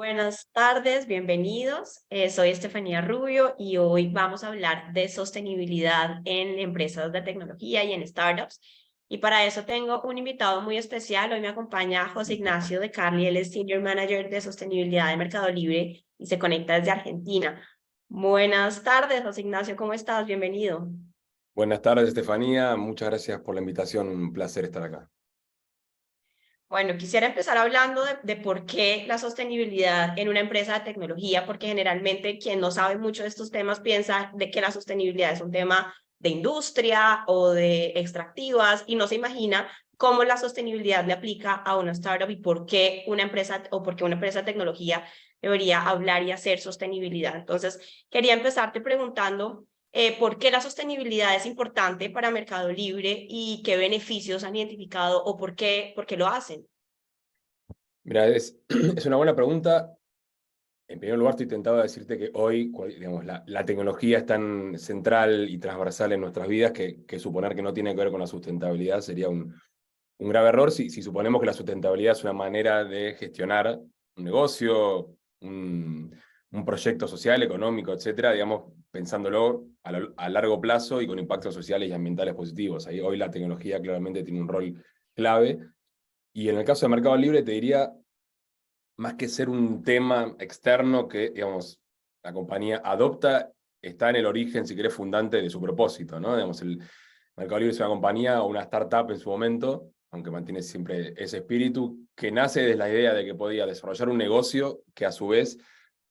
Buenas tardes, bienvenidos. Soy Estefanía Rubio y hoy vamos a hablar de sostenibilidad en empresas de tecnología y en startups. Y para eso tengo un invitado muy especial. Hoy me acompaña José Ignacio de Carli, él es Senior Manager de Sostenibilidad de Mercado Libre y se conecta desde Argentina. Buenas tardes, José Ignacio, ¿cómo estás? Bienvenido. Buenas tardes, Estefanía. Muchas gracias por la invitación. Un placer estar acá. Bueno, quisiera empezar hablando de por qué la sostenibilidad en una empresa de tecnología, porque generalmente quien no sabe mucho de estos temas piensa de que la sostenibilidad es un tema de industria o de extractivas y no se imagina cómo la sostenibilidad le aplica a una startup y por qué una empresa o por qué una empresa de tecnología debería hablar y hacer sostenibilidad. Entonces, quería empezarte preguntando por qué la sostenibilidad es importante para Mercado Libre y qué beneficios han identificado o por qué lo hacen. Mira, es una buena pregunta. En primer lugar, estoy tentado a decirte que hoy, digamos, la tecnología es tan central y transversal en nuestras vidas que suponer que no tiene que ver con la sustentabilidad sería un grave error si suponemos que la sustentabilidad es una manera de gestionar un negocio, un proyecto social, económico, etcétera, digamos, pensándolo a largo plazo y con impactos sociales y ambientales positivos. Ahí, hoy la tecnología claramente tiene un rol clave. Y en el caso de Mercado Libre, te diría, más que ser un tema externo que, digamos, la compañía adopta, está en el origen, si querés, fundante de su propósito, ¿no? Digamos, el Mercado Libre es una compañía o una startup en su momento, aunque mantiene siempre ese espíritu, que nace desde la idea de que podía desarrollar un negocio que a su vez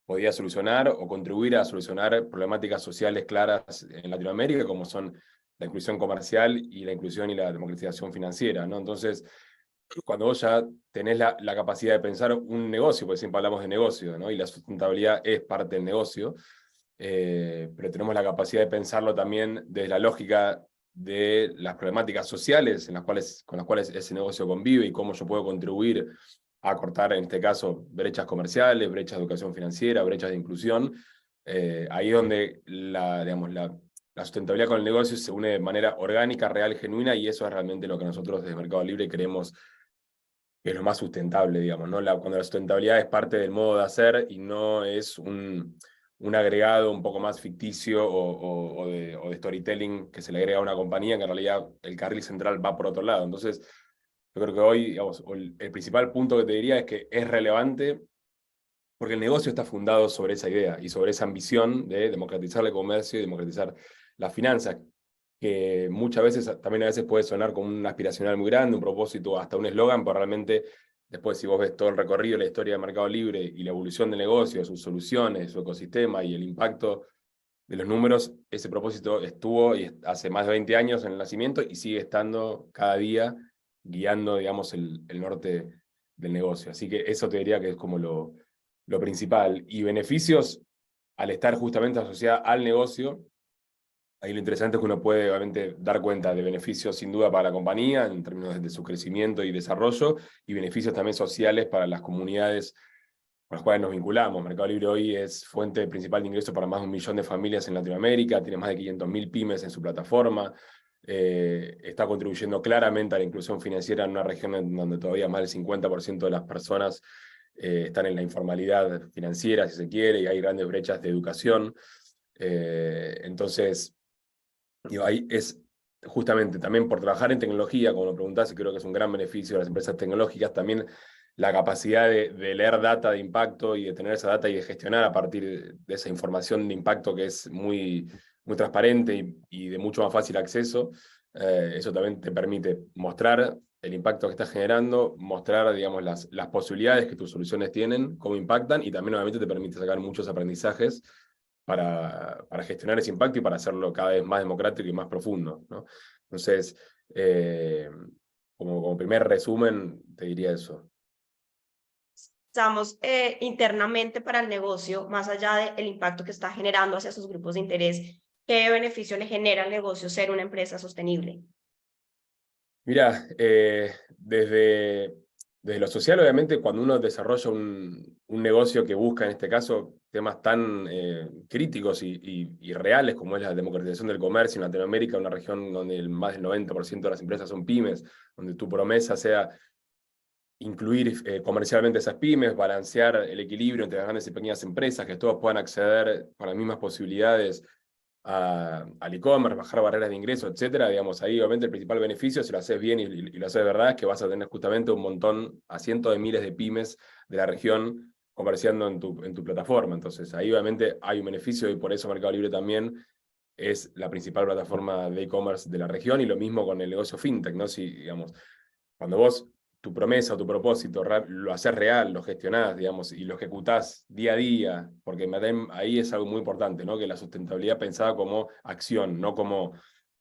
podía solucionar o contribuir a solucionar problemáticas sociales claras en Latinoamérica, como son la inclusión comercial y la inclusión y la democratización financiera, ¿no? Entonces, cuando vos ya tenés la capacidad de pensar un negocio, porque siempre hablamos de negocio, ¿no? Y la sustentabilidad es parte del negocio, pero tenemos la capacidad de pensarlo también desde la lógica de las problemáticas sociales con las cuales ese negocio convive y cómo yo puedo contribuir a cortar, en este caso, brechas comerciales, brechas de educación financiera, brechas de inclusión. Ahí es donde digamos, la sustentabilidad con el negocio se une de manera orgánica, real, genuina, y eso es realmente lo que nosotros desde Mercado Libre queremos que es lo más sustentable, digamos, ¿no? Cuando la sustentabilidad es parte del modo de hacer y no es un agregado un poco más ficticio o de storytelling que se le agrega a una compañía, que en realidad el carril central va por otro lado. Entonces, yo creo que hoy, digamos, el principal punto que te diría es que es relevante porque el negocio está fundado sobre esa idea y sobre esa ambición de democratizar el comercio y democratizar las finanzas, que muchas veces, también a veces puede sonar como un aspiracional muy grande, un propósito, hasta un eslogan, pero realmente después si vos ves todo el recorrido, la historia del Mercado Libre y la evolución del negocio, sus soluciones, su ecosistema y el impacto de los números, ese propósito estuvo y hace más de 20 años en el nacimiento y sigue estando cada día guiando, digamos, el norte del negocio. Así que eso te diría que es como lo principal. Y beneficios, al estar justamente asociada al negocio, ahí lo interesante es que uno puede obviamente dar cuenta de beneficios sin duda para la compañía en términos de su crecimiento y desarrollo, y beneficios también sociales para las comunidades con las cuales nos vinculamos. Mercado Libre hoy es fuente principal de ingresos para más de 1 millón de familias en Latinoamérica, tiene más de 500.000 pymes en su plataforma, está contribuyendo claramente a la inclusión financiera en una región en donde todavía más del 50% de las personas están en la informalidad financiera, si se quiere, y hay grandes brechas de educación. Entonces, digo, ahí es justamente también por trabajar en tecnología, como lo preguntás, y creo que es un gran beneficio de las empresas tecnológicas, también la capacidad de leer data de impacto y de tener esa data y de gestionar a partir de esa información de impacto que es muy transparente y de mucho más fácil acceso. Eso también te permite mostrar el impacto que estás generando, mostrar, digamos, las posibilidades que tus soluciones tienen, cómo impactan, y también obviamente te permite sacar muchos aprendizajes para gestionar ese impacto y para hacerlo cada vez más democrático y más profundo, ¿no? Entonces, como primer resumen, te diría eso. Estamos internamente para el negocio, más allá del impacto que está generando hacia sus grupos de interés, ¿qué beneficio le genera al negocio ser una empresa sostenible? Mira, desde lo social, obviamente, cuando uno desarrolla un negocio que busca, en este caso, temas tan críticos y reales como es la democratización del comercio en Latinoamérica, una región donde más del 90% de las empresas son pymes, donde tu promesa sea incluir comercialmente esas pymes, balancear el equilibrio entre las grandes y pequeñas empresas, que todos puedan acceder con las mismas posibilidades al e-commerce, bajar barreras de ingreso, etcétera. Digamos, ahí obviamente el principal beneficio, si lo haces bien y lo haces de verdad, es que vas a tener justamente un montón, a cientos de miles de pymes de la región comerciando en tu plataforma. Entonces ahí obviamente hay un beneficio y por eso Mercado Libre también es la principal plataforma de e-commerce de la región, y lo mismo con el negocio fintech, ¿no? Si, digamos, cuando vos tu promesa o tu propósito lo haces real, lo gestionás, digamos, y lo ejecutás día a día, porque ahí es algo muy importante, ¿no? Que la sustentabilidad pensada como acción, no como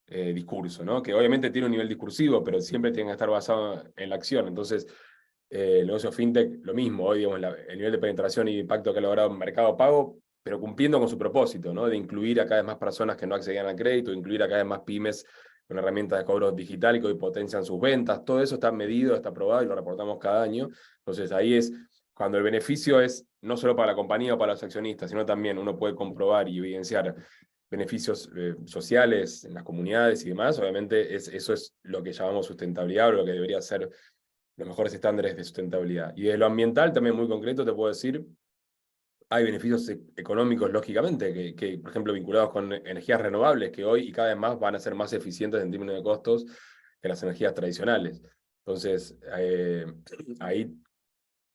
discurso, ¿no? Que obviamente tiene un nivel discursivo, pero siempre tiene que estar basado en la acción. Entonces, el negocio fintech, lo mismo, hoy digamos, el nivel de penetración y impacto que ha logrado en Mercado Pago, pero cumpliendo con su propósito, ¿no? De incluir a cada vez más personas que no accedían al crédito, incluir a cada vez más pymes con herramientas de cobro digital y que hoy potencian sus ventas. Todo eso está medido, está probado y lo reportamos cada año. Entonces ahí es cuando el beneficio es no solo para la compañía o para los accionistas, sino también uno puede comprobar y evidenciar beneficios sociales en las comunidades y demás. Obviamente eso es lo que llamamos sustentabilidad, o lo que debería ser los mejores estándares de sustentabilidad. Y de lo ambiental, también muy concreto, te puedo decir, hay beneficios económicos, lógicamente, por ejemplo, vinculados con energías renovables, que hoy y cada vez más van a ser más eficientes en términos de costos que las energías tradicionales. Entonces, ahí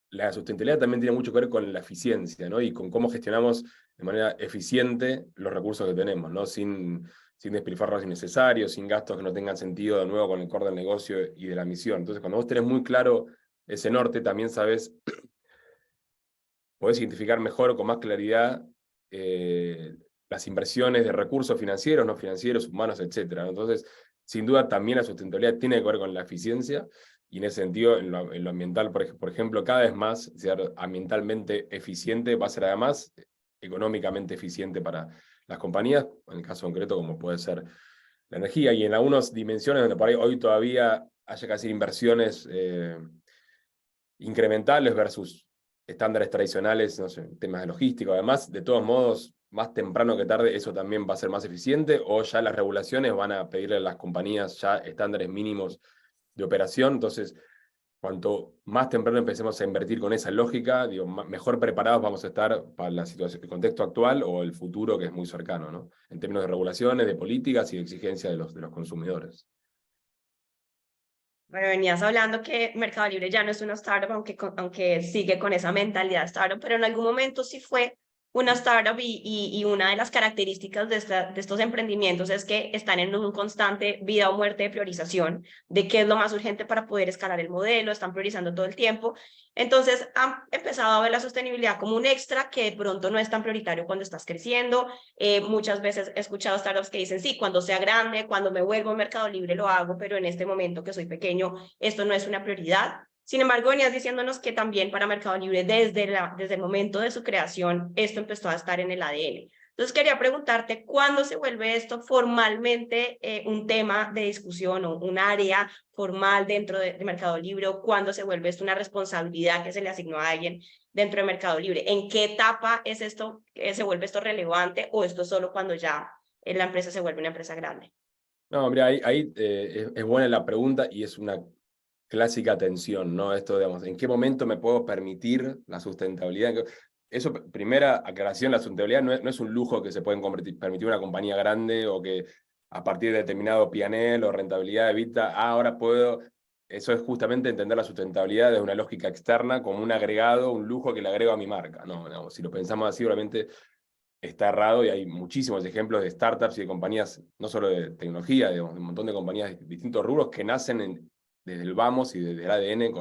la sustentabilidad también tiene mucho que ver con la eficiencia, ¿no? Y con cómo gestionamos de manera eficiente los recursos que tenemos, ¿no? Sin despilfarros innecesarios, sin gastos que no tengan sentido de nuevo con el core del negocio y de la misión. Entonces, cuando vos tenés muy claro ese norte, también sabés, podés identificar mejor o con más claridad las inversiones de recursos financieros, no financieros, humanos, etcétera, ¿no? Entonces, sin duda, también la sustentabilidad tiene que ver con la eficiencia, y en ese sentido, en lo ambiental, por ejemplo, cada vez más ser ambientalmente eficiente va a ser además económicamente eficiente para las compañías, en el caso concreto como puede ser la energía, y en algunas dimensiones donde por ahí hoy todavía haya que hacer inversiones incrementales versus estándares tradicionales, no sé, temas de logística. Además, de todos modos, más temprano que tarde, eso también va a ser más eficiente, o ya las regulaciones van a pedirle a las compañías ya estándares mínimos de operación. Entonces, cuanto más temprano empecemos a invertir con esa lógica, digo, mejor preparados vamos a estar para la situación, el contexto actual o el futuro que es muy cercano, ¿no? En términos de regulaciones, de políticas y de exigencia de los consumidores. Bueno, venías hablando que Mercado Libre ya no es una startup, aunque sigue con esa mentalidad startup, pero en algún momento sí fue una startup, y una de las características de estos emprendimientos es que están en un constante vida o muerte de priorización de qué es lo más urgente para poder escalar el modelo, están priorizando todo el tiempo. Entonces han empezado a ver la sostenibilidad como un extra que de pronto no es tan prioritario cuando estás creciendo. Muchas veces he escuchado startups que dicen, sí, cuando sea grande, cuando me vuelva a Mercado Libre lo hago, pero en este momento que soy pequeño, esto no es una prioridad. Sin embargo, venías diciéndonos que también para Mercado Libre, desde el momento de su creación, esto empezó a estar en el ADN. Entonces, quería preguntarte, ¿cuándo se vuelve esto formalmente un tema de discusión o un área formal dentro de Mercado Libre? ¿O cuándo se vuelve esto una responsabilidad que se le asignó a alguien dentro de Mercado Libre? ¿En qué etapa es esto, se vuelve esto relevante, o esto solo cuando ya la empresa se vuelve una empresa grande? No, hombre, ahí es buena la pregunta y es una clásica tensión, ¿no? Esto, digamos, ¿en qué momento me puedo permitir la sustentabilidad? Eso, primera aclaración, la sustentabilidad no es un lujo que se pueden permitir una compañía grande, o que a partir de determinado P&L o rentabilidad de EBITDA, ahora puedo. Eso es justamente entender la sustentabilidad desde una lógica externa como un agregado, un lujo que le agrego a mi marca. No, si lo pensamos así, obviamente está errado, y hay muchísimos ejemplos de startups y de compañías, no solo de tecnología, de un montón de compañías de distintos rubros que nacen desde el vamos y desde el ADN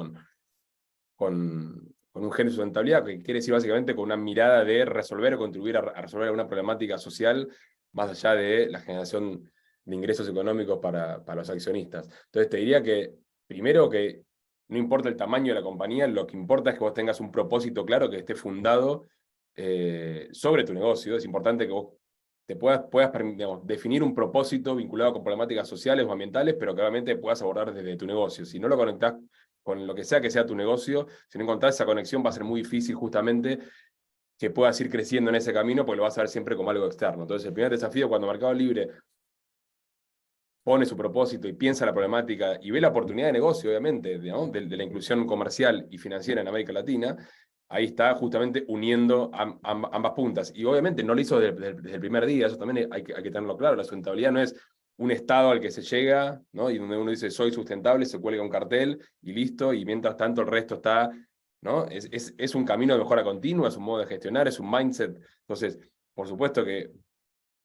con un gen de sustentabilidad, que quiere decir básicamente con una mirada de resolver o contribuir a resolver alguna problemática social, más allá de la generación de ingresos económicos para los accionistas. Entonces te diría que, primero, que no importa el tamaño de la compañía, lo que importa es que vos tengas un propósito claro que esté fundado sobre tu negocio. Es importante que vos te puedas digamos, definir un propósito vinculado con problemáticas sociales o ambientales, pero que obviamente puedas abordar desde tu negocio. Si no lo conectás con lo que sea tu negocio, si no encontrás esa conexión, va a ser muy difícil justamente que puedas ir creciendo en ese camino, porque lo vas a ver siempre como algo externo. Entonces, el primer desafío cuando Mercado Libre pone su propósito y piensa la problemática y ve la oportunidad de negocio, obviamente, ¿no? de la inclusión comercial y financiera en América Latina, ahí está justamente uniendo ambas puntas. Y obviamente no lo hizo desde el primer día, eso también hay que tenerlo claro. La sustentabilidad no es un estado al que se llega, ¿no? Y donde uno dice soy sustentable, se cuelga un cartel y listo, y mientras tanto el resto está, ¿no? Es un camino de mejora continua, es un modo de gestionar, es un mindset. Entonces, por supuesto que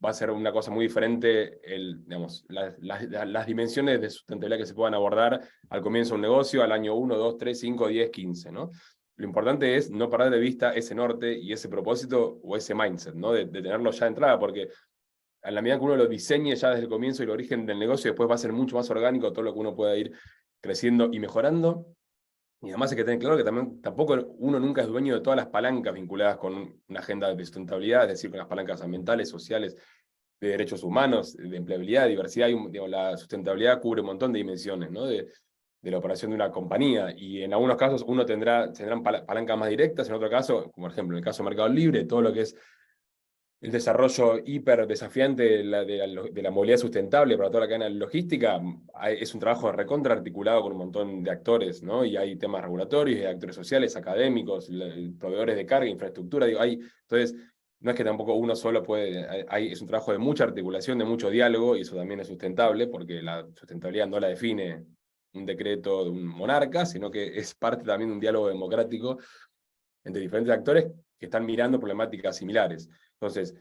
va a ser una cosa muy diferente digamos, las dimensiones de sustentabilidad que se puedan abordar al comienzo de un negocio, al año 1, 2, 3, 5, 10, 15, ¿no? Lo importante es no perder de vista ese norte y ese propósito o ese mindset, ¿no? De tenerlo ya de entrada, porque a la medida que uno lo diseñe ya desde el comienzo y el origen del negocio, después va a ser mucho más orgánico todo lo que uno pueda ir creciendo y mejorando. Y además hay que tener claro que tampoco uno nunca es dueño de todas las palancas vinculadas con una agenda de sustentabilidad, es decir, con las palancas ambientales, sociales, de derechos humanos, de empleabilidad, de diversidad. Digamos, la sustentabilidad cubre un montón de dimensiones, ¿no? De la operación de una compañía. Y en algunos casos uno tendrán palancas más directas, en otro caso, como por ejemplo en el caso de Mercado Libre, todo lo que es el desarrollo hiper desafiante de la movilidad sustentable para toda la cadena logística, es un trabajo recontra articulado con un montón de actores, ¿no? Y hay temas regulatorios, hay actores sociales, académicos, proveedores de carga, infraestructura, digo, entonces, no es que tampoco uno solo puede, es un trabajo de mucha articulación, de mucho diálogo, y eso también es sustentable, porque la sustentabilidad no la define un decreto de un monarca, sino que es parte también de un diálogo democrático entre diferentes actores que están mirando problemáticas similares. Entonces,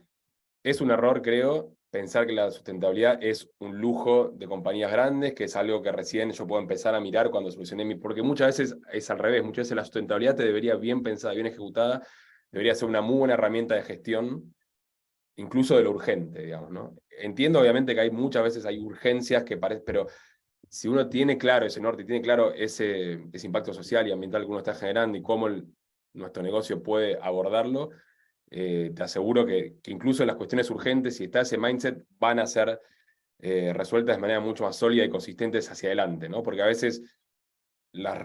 es un error, creo, pensar que la sustentabilidad es un lujo de compañías grandes, que es algo que recién yo puedo empezar a mirar cuando solucioné porque muchas veces es al revés, muchas veces la sustentabilidad te debería bien pensada, bien ejecutada, debería ser una muy buena herramienta de gestión, incluso de lo urgente, digamos, ¿no? Entiendo, obviamente, que muchas veces hay urgencias que parecen, pero si uno tiene claro ese norte, tiene claro ese impacto social y ambiental que uno está generando y cómo nuestro negocio puede abordarlo, te aseguro que incluso en las cuestiones urgentes, si está ese mindset, van a ser resueltas de manera mucho más sólida y consistentes hacia adelante, ¿no? Porque a veces las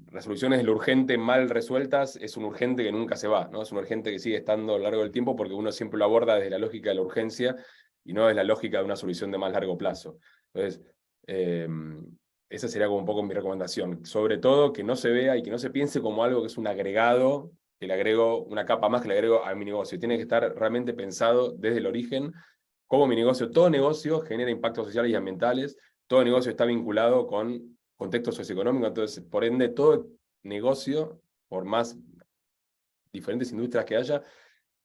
resoluciones de lo urgente mal resueltas es un urgente que nunca se va, ¿no? Es un urgente que sigue estando a lo largo del tiempo porque uno siempre lo aborda desde la lógica de la urgencia y no desde la lógica de una solución de más largo plazo. Entonces, eh, esa sería como un poco mi recomendación. Sobre todo que no se vea y que no se piense como algo que es un agregado, que le agrego una capa más que le agrego a mi negocio. Tiene que estar realmente pensado desde el origen, como mi negocio, todo negocio genera impactos sociales y ambientales, todo negocio está vinculado con contexto socioeconómico, entonces, por ende, todo negocio, por más diferentes industrias que haya,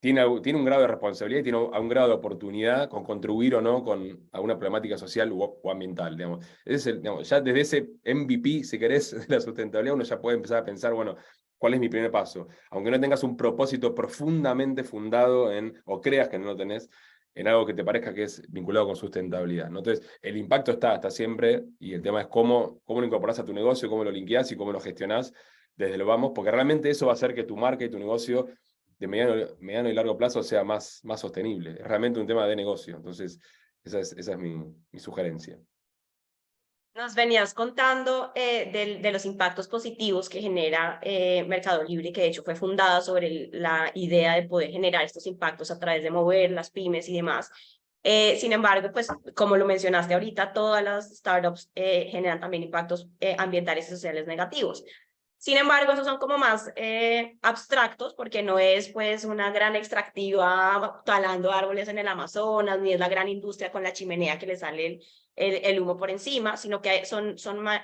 tiene un grado de responsabilidad y tiene un grado de oportunidad con contribuir o no con alguna problemática social o ambiental. Digamos. Digamos, ya desde ese MVP, si querés, de la sustentabilidad, uno ya puede empezar a pensar, bueno, ¿cuál es mi primer paso? Aunque no tengas un propósito profundamente fundado o creas que no lo tenés, en algo que te parezca que es vinculado con sustentabilidad, ¿no? Entonces, el impacto está siempre, y el tema es cómo lo incorporás a tu negocio, cómo lo linkeás y cómo lo gestionás desde lo vamos, porque realmente eso va a hacer que tu marca y tu negocio de mediano y largo plazo sea más sostenible. Es realmente un tema de negocio. Entonces, esa es mi sugerencia. Nos venías contando de los impactos positivos que genera Mercado Libre, que de hecho fue fundada sobre la idea de poder generar estos impactos a través de mover las pymes y demás. Sin embargo, pues como lo mencionaste ahorita, todas las startups generan también impactos ambientales y sociales negativos. Sin embargo, esos son como más abstractos porque no es pues una gran extractiva talando árboles en el Amazonas, ni es la gran industria con la chimenea que le sale el humo por encima, sino que son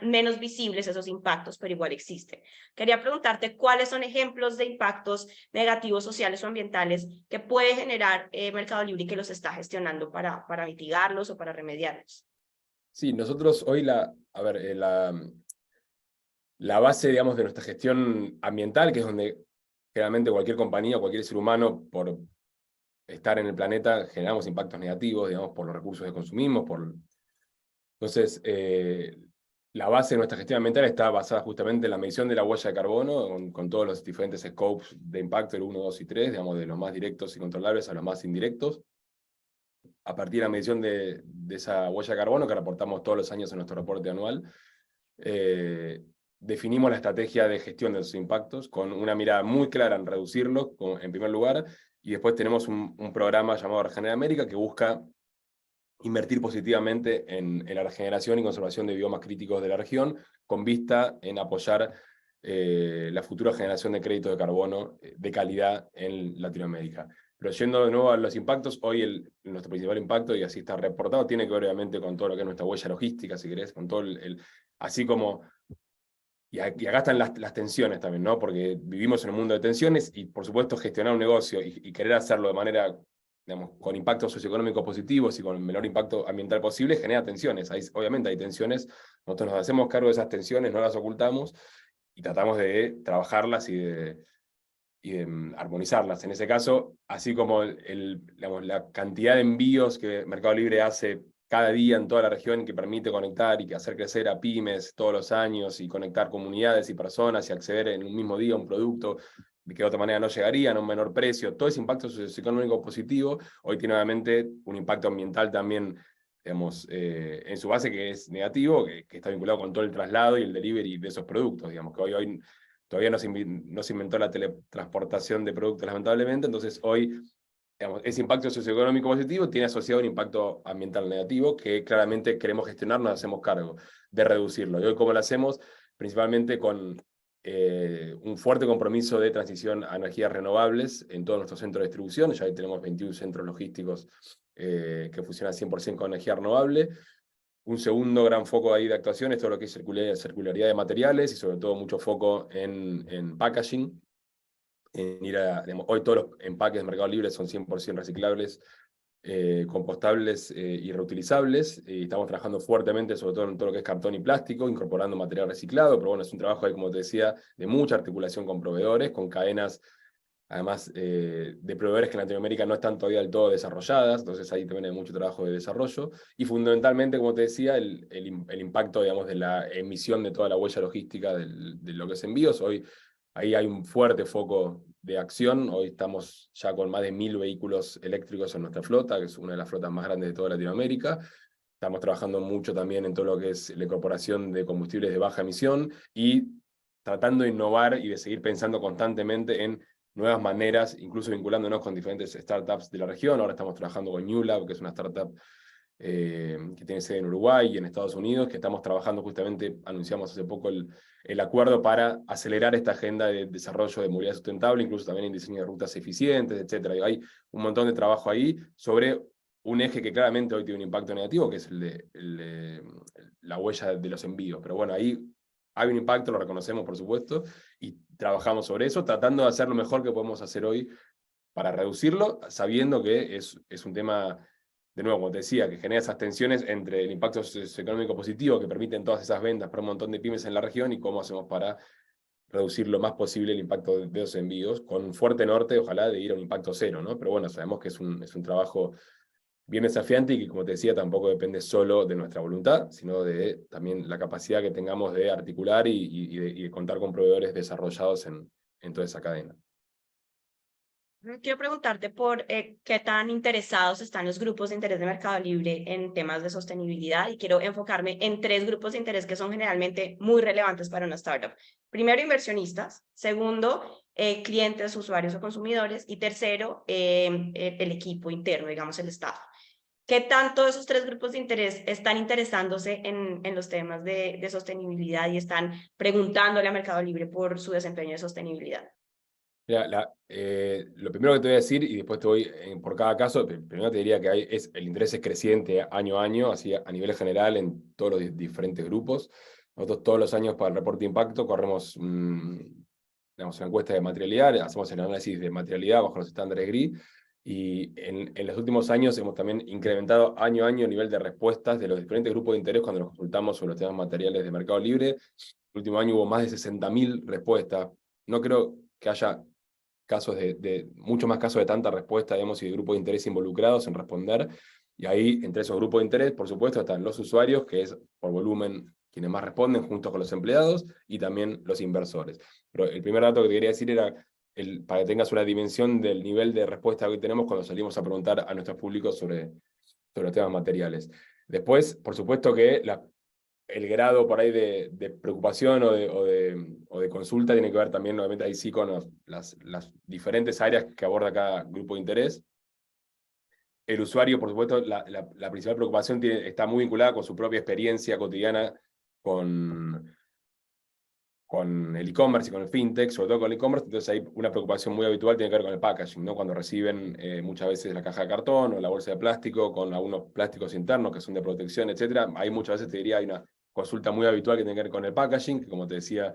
menos visibles esos impactos, pero igual existen. Quería preguntarte cuáles son ejemplos de impactos negativos sociales o ambientales que puede generar Mercado Libre y que los está gestionando para mitigarlos o para remediarlos. Sí, nosotros hoy la base, digamos, de nuestra gestión ambiental, que es donde generalmente cualquier compañía o cualquier ser humano, por estar en el planeta, generamos impactos negativos, digamos, por los recursos que consumimos. Entonces, la base de nuestra gestión ambiental está basada justamente en la medición de la huella de carbono, con todos los diferentes scopes de impacto, el 1, 2 y 3, digamos, de los más directos y controlables a los más indirectos. A partir de la medición de esa huella de carbono que reportamos todos los años en nuestro reporte anual, definimos la estrategia de gestión de esos impactos con una mirada muy clara en reducirlos, en primer lugar, y después tenemos un programa llamado Regenera América que busca invertir positivamente en la regeneración y conservación de biomas críticos de la región, con vista en apoyar la futura generación de créditos de carbono de calidad en Latinoamérica. Pero yendo de nuevo a los impactos, hoy nuestro principal impacto, y así está reportado, tiene que ver obviamente con todo lo que es nuestra huella logística, si querés, con todo así como, y acá están las tensiones también, ¿no? Porque vivimos en un mundo de tensiones y, por supuesto, gestionar un negocio y querer hacerlo de manera, digamos, con impactos socioeconómicos positivos y con el menor impacto ambiental posible, genera tensiones. Obviamente hay tensiones, nosotros nos hacemos cargo de esas tensiones, no las ocultamos y tratamos de trabajarlas y de armonizarlas. En ese caso, así como digamos, la cantidad de envíos que Mercado Libre hace cada día en toda la región, que permite conectar y que hacer crecer a pymes todos los años y conectar comunidades y personas y acceder en un mismo día a un producto que de otra manera no llegarían a un menor precio, todo ese impacto socioeconómico positivo, hoy tiene obviamente un impacto ambiental también, digamos, en su base que es negativo, que está vinculado con todo el traslado y el delivery de esos productos, digamos, que hoy todavía no se inventó la teletransportación de productos, lamentablemente, entonces hoy, digamos, ese impacto socioeconómico positivo tiene asociado un impacto ambiental negativo que claramente queremos gestionar, nos hacemos cargo de reducirlo. Y hoy, ¿cómo lo hacemos? Principalmente con un fuerte compromiso de transición a energías renovables en todos nuestros centros de distribución. Ya hoy tenemos 21 centros logísticos que funcionan 100% con energía renovable. Un segundo gran foco ahí de actuación es todo lo que es circularidad de materiales y sobre todo mucho foco en packaging. Digamos, hoy todos los empaques de Mercado Libre son 100% reciclables, compostables y reutilizables. Y estamos trabajando fuertemente sobre todo en todo lo que es cartón y plástico, incorporando material reciclado, pero bueno, es un trabajo ahí, como te decía, de mucha articulación con proveedores, con cadenas además de proveedores que en Latinoamérica no están todavía del todo desarrolladas, entonces ahí también hay mucho trabajo de desarrollo, y fundamentalmente, como te decía, el impacto, digamos, de la emisión de toda la huella logística de lo que es envíos. Hoy ahí hay un fuerte foco de acción, hoy estamos ya con más de 1000 vehículos eléctricos en nuestra flota, que es una de las flotas más grandes de toda Latinoamérica. Estamos trabajando mucho también en todo lo que es la incorporación de combustibles de baja emisión y tratando de innovar y de seguir pensando constantemente en nuevas maneras, incluso vinculándonos con diferentes startups de la región. Ahora estamos trabajando con New Lab, que es una startup que tiene sede en Uruguay y en Estados Unidos, que estamos trabajando justamente, anunciamos hace poco el acuerdo para acelerar esta agenda de desarrollo de movilidad sustentable, incluso también en diseño de rutas eficientes, etc. Y hay un montón de trabajo ahí sobre un eje que claramente hoy tiene un impacto negativo, que es la huella de los envíos. Pero bueno, ahí hay un impacto, lo reconocemos por supuesto, y trabajamos sobre eso, tratando de hacer lo mejor que podemos hacer hoy para reducirlo, sabiendo que es un tema, de nuevo, como te decía, que genera esas tensiones entre el impacto socioeconómico positivo que permiten todas esas ventas para un montón de pymes en la región y cómo hacemos para reducir lo más posible el impacto de los envíos, con un fuerte norte, ojalá, de ir a un impacto cero, ¿no? Pero bueno, sabemos que es un trabajo bien desafiante y que, como te decía, tampoco depende solo de nuestra voluntad, sino de también la capacidad que tengamos de articular y de contar con proveedores desarrollados en toda esa cadena. Quiero preguntarte por qué tan interesados están los grupos de interés de Mercado Libre en temas de sostenibilidad y quiero enfocarme en tres grupos de interés que son generalmente muy relevantes para una startup. Primero, inversionistas. Segundo, clientes, usuarios o consumidores. Y tercero, el equipo interno, digamos el staff. ¿Qué tanto esos tres grupos de interés están interesándose en los temas de sostenibilidad y están preguntándole a Mercado Libre por su desempeño de sostenibilidad? Mira, lo primero que te voy a decir, y después te voy por cada caso, primero te diría que el interés es creciente año a año, así a nivel general en todos los diferentes grupos. Nosotros todos los años para el reporte de impacto corremos digamos, una encuesta de materialidad, hacemos el análisis de materialidad bajo los estándares GRI, y en los últimos años hemos también incrementado año a año el nivel de respuestas de los diferentes grupos de interés cuando nos consultamos sobre los temas materiales de Mercado Libre. El último año hubo más de 60.000 respuestas. No creo que haya casos mucho más casos de tanta respuesta, digamos, y de grupos de interés involucrados en responder. Y ahí, entre esos grupos de interés, por supuesto, están los usuarios, que es por volumen quienes más responden, junto con los empleados, y también los inversores. Pero el primer dato que te quería decir era, para que tengas una dimensión del nivel de respuesta que hoy tenemos cuando salimos a preguntar a nuestros públicos sobre los temas materiales. Después, por supuesto que el grado por ahí de preocupación o de consulta tiene que ver también, obviamente, ahí sí con las diferentes áreas que aborda cada grupo de interés. el usuario, por supuesto, la principal preocupación está muy vinculada con su propia experiencia cotidiana con el e-commerce y con el fintech, sobre todo con el e-commerce. Entonces hay una preocupación muy habitual, tiene que ver con el packaging, ¿no? Cuando reciben muchas veces la caja de cartón o la bolsa de plástico con algunos plásticos internos que son de protección, etcétera. Hay muchas veces, te diría, hay una consulta muy habitual que tiene que ver con el packaging, que como te decía,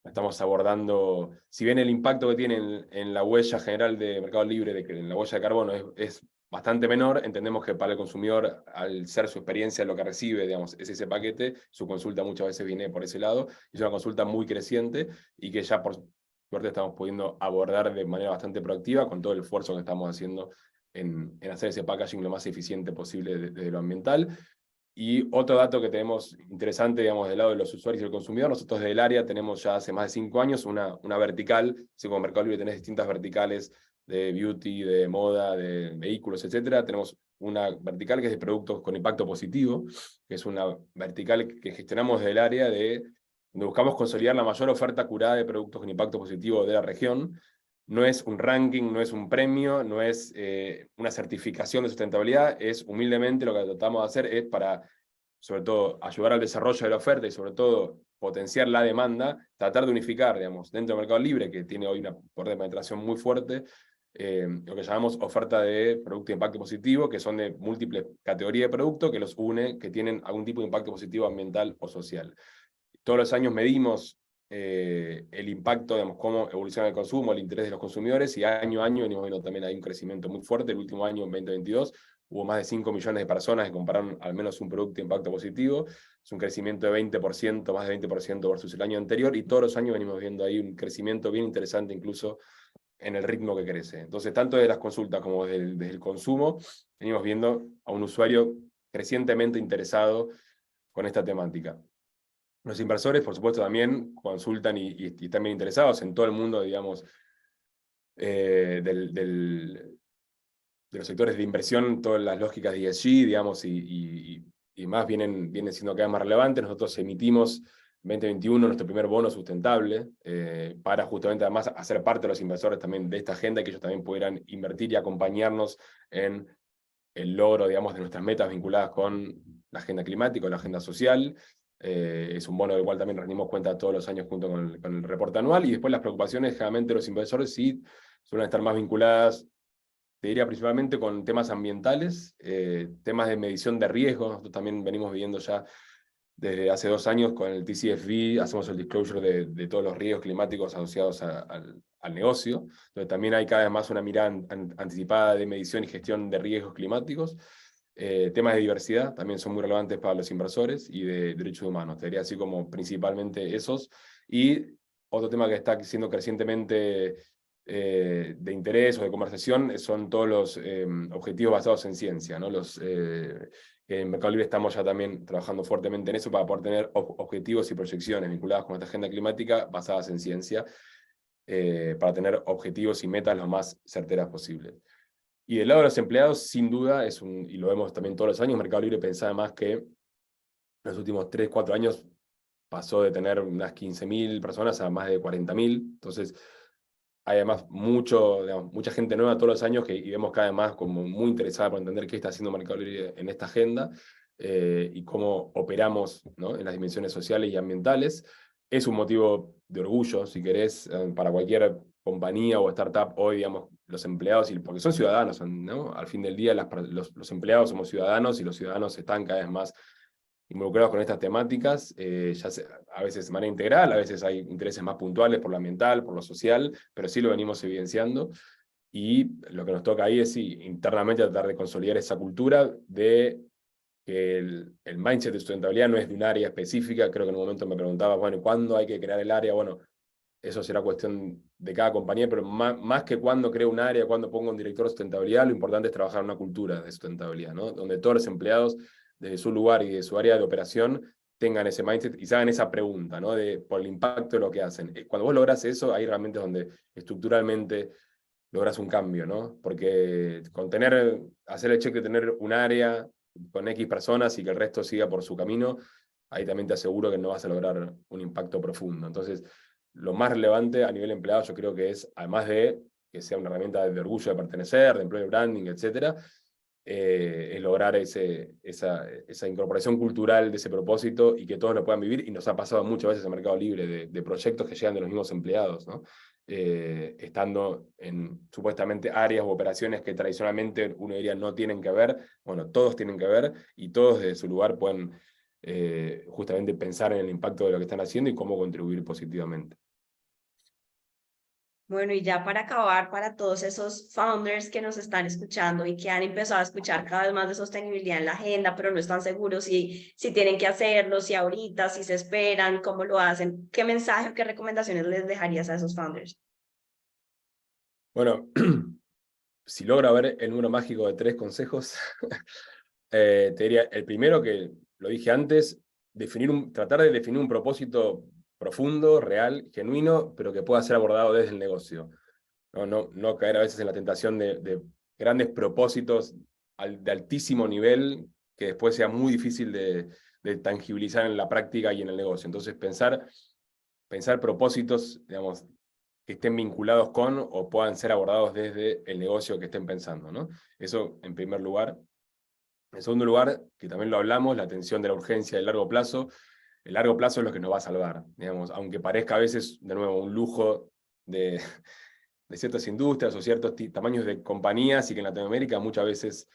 estamos abordando, si bien el impacto que tiene en la huella general de Mercado Libre, en la huella de carbono, es bastante menor, entendemos que para el consumidor, al ser su experiencia lo que recibe, digamos, es ese paquete, su consulta muchas veces viene por ese lado, y es una consulta muy creciente, y que ya por suerte estamos pudiendo abordar de manera bastante proactiva, con todo el esfuerzo que estamos haciendo en hacer ese packaging lo más eficiente posible desde lo ambiental. Y otro dato que tenemos interesante, digamos, del lado de los usuarios y el consumidor, nosotros del área tenemos ya hace más de 5 años una vertical, así como Mercado Libre tenés distintas verticales de beauty, de moda, de vehículos, etcétera. Tenemos una vertical que es de productos con impacto positivo, que es una vertical que gestionamos del área donde buscamos consolidar la mayor oferta curada de productos con impacto positivo de la región. No es un ranking, no es un premio, no es una certificación de sustentabilidad, es humildemente lo que tratamos de hacer es para, sobre todo, ayudar al desarrollo de la oferta y sobre todo potenciar la demanda, tratar de unificar, digamos, dentro del Mercado Libre, que tiene hoy una poder de penetración muy fuerte, lo que llamamos oferta de producto de impacto positivo, que son de múltiples categorías de producto que los une, que tienen algún tipo de impacto positivo ambiental o social. Todos los años medimos el impacto, digamos, cómo evoluciona el consumo, el interés de los consumidores, y año a año venimos viendo también hay un crecimiento muy fuerte. El último año, en 2022, hubo más de 5 millones de personas que compraron al menos un producto de impacto positivo. Es un crecimiento de 20%, más de 20% versus el año anterior, y todos los años venimos viendo ahí un crecimiento bien interesante, incluso en el ritmo que crece. Entonces, tanto de las consultas como desde el consumo, venimos viendo a un usuario crecientemente interesado con esta temática. Los inversores, por supuesto, también consultan y están bien interesados en todo el mundo, digamos, de los sectores de inversión, todas las lógicas de ESG, digamos, y más vienen siendo cada vez más relevantes. Nosotros emitimos en 2021 nuestro primer bono sustentable para justamente además hacer parte de los inversores también de esta agenda, que ellos también pudieran invertir y acompañarnos en el logro, digamos, de nuestras metas vinculadas con la agenda climática o la agenda social. Es un bono del cual también rendimos cuenta todos los años junto con el reporte anual, y después las preocupaciones generalmente de los inversores sí suelen estar más vinculadas, te diría principalmente con temas ambientales, temas de medición de riesgos. Nosotros también venimos viviendo ya desde hace 2 años con el TCFD, hacemos el disclosure de todos los riesgos climáticos asociados al negocio. Entonces también hay cada vez más una mirada anticipada de medición y gestión de riesgos climáticos. Temas de diversidad también son muy relevantes para los inversores, y de derechos humanos. Te diría así como principalmente esos. Y otro tema que está siendo crecientemente de interés o de conversación son todos los objetivos basados en ciencia, ¿no? En Mercado Libre estamos ya también trabajando fuertemente en eso para poder tener objetivos y proyecciones vinculadas con esta agenda climática basadas en ciencia, para tener objetivos y metas lo más certeras posibles. Y del lado de los empleados, sin duda, y lo vemos también todos los años, Mercado Libre pensaba más que en los últimos 3, 4 años pasó de tener unas 15.000 personas a más de 40.000. Entonces, hay además mucha gente nueva todos los años y vemos cada vez más como muy interesada por entender qué está haciendo Mercado Libre en esta agenda, y cómo operamos, ¿no?, en las dimensiones sociales y ambientales. Es un motivo de orgullo, si querés, para cualquier compañía o startup hoy, digamos, los empleados, porque son ciudadanos, ¿no? Al fin del día los empleados somos ciudadanos, y los ciudadanos están cada vez más involucrados con estas temáticas, a veces de manera integral, a veces hay intereses más puntuales por lo ambiental, por lo social, pero sí lo venimos evidenciando. Y lo que nos toca ahí es sí, internamente tratar de consolidar esa cultura de que el mindset de sustentabilidad no es de un área específica. Creo que en un momento me preguntaba, bueno, ¿cuándo hay que crear el área? Bueno, eso será cuestión de cada compañía, pero más que cuándo creo un área, cuándo pongo un director de sustentabilidad, lo importante es trabajar en una cultura de sustentabilidad, ¿no? Donde todos los empleados, desde su lugar y de su área de operación, tengan ese mindset y se hagan esa pregunta, ¿no? Por el impacto de lo que hacen. Cuando vos lográs eso, ahí realmente es donde estructuralmente logras un cambio, ¿no? Porque hacer el check de tener un área con X personas y que el resto siga por su camino, ahí también te aseguro que no vas a lograr un impacto profundo. Entonces, lo más relevante a nivel empleado yo creo que es, además de que sea una herramienta de orgullo de pertenecer, de employer branding, etcétera, es lograr esa incorporación cultural de ese propósito y que todos lo puedan vivir, y nos ha pasado muchas veces en Mercado Libre de proyectos que llegan de los mismos empleados, ¿no? Estando en supuestamente áreas u operaciones que tradicionalmente uno diría no tienen que ver, bueno, todos tienen que ver, y todos desde su lugar pueden justamente pensar en el impacto de lo que están haciendo y cómo contribuir positivamente. Bueno, y ya para acabar, para todos esos founders que nos están escuchando y que han empezado a escuchar cada vez más de sostenibilidad en la agenda, pero no están seguros si tienen que hacerlo, si ahorita, si se esperan, cómo lo hacen, ¿qué mensaje o qué recomendaciones les dejarías a esos founders? Bueno, si logra ver el número mágico de 3 consejos, te diría, el primero, que lo dije antes, tratar de definir un propósito profundo, real, genuino, pero que pueda ser abordado desde el negocio. No caer a veces en la tentación de grandes propósitos de altísimo nivel que después sea muy difícil de tangibilizar en la práctica y en el negocio. Entonces pensar propósitos, digamos, que estén vinculados con o puedan ser abordados desde el negocio que estén pensando, ¿no? Eso en primer lugar. En segundo lugar, que también lo hablamos, la atención de la urgencia del largo plazo. El largo plazo es lo que nos va a salvar, digamos, aunque parezca a veces, de nuevo, un lujo de ciertas industrias o ciertos tamaños de compañías, y que en Latinoamérica muchas veces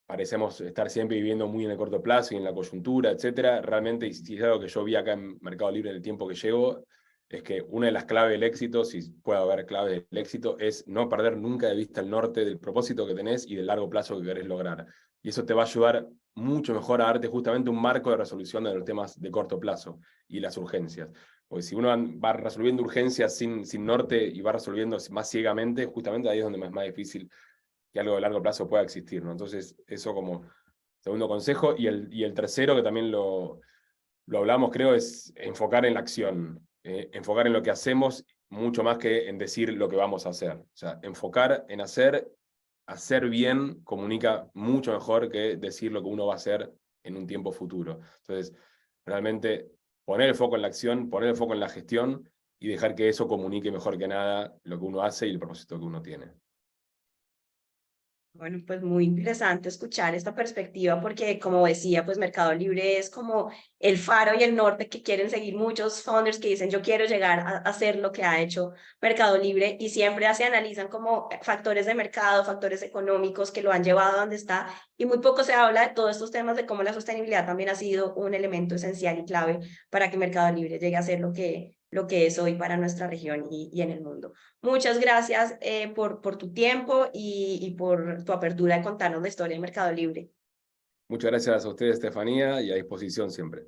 parecemos estar siempre viviendo muy en el corto plazo y en la coyuntura, etcétera. Realmente, y si es algo que yo vi acá en Mercado Libre en el tiempo que llevo, es que una de las claves del éxito, si puede haber claves del éxito, es no perder nunca de vista el norte del propósito que tenés y del largo plazo que querés lograr. Y eso te va a ayudar mucho mejor a darte justamente un marco de resolución de los temas de corto plazo y las urgencias. Porque si uno va resolviendo urgencias sin norte y va resolviendo más ciegamente, justamente ahí es donde es más difícil que algo de largo plazo pueda existir, ¿no? Entonces, eso como segundo consejo. Y el tercero, que también lo hablamos, creo, es enfocar en la acción, enfocar en lo que hacemos mucho más que en decir lo que vamos a hacer. O sea, enfocar en hacer bien comunica mucho mejor que decir lo que uno va a hacer en un tiempo futuro. Entonces, realmente poner el foco en la acción, poner el foco en la gestión y dejar que eso comunique mejor que nada lo que uno hace y el propósito que uno tiene. Bueno, pues muy interesante escuchar esta perspectiva porque, como decía, pues Mercado Libre es como el faro y el norte que quieren seguir muchos founders que dicen yo quiero llegar a hacer lo que ha hecho Mercado Libre, y siempre se analizan como factores de mercado, factores económicos que lo han llevado a donde está, y muy poco se habla de todos estos temas de cómo la sostenibilidad también ha sido un elemento esencial y clave para que Mercado Libre llegue a ser lo que es hoy para nuestra región y en el mundo. Muchas gracias por tu tiempo y por tu apertura de contarnos la historia de Mercado Libre. Muchas gracias a ustedes, Estefanía, y a disposición siempre.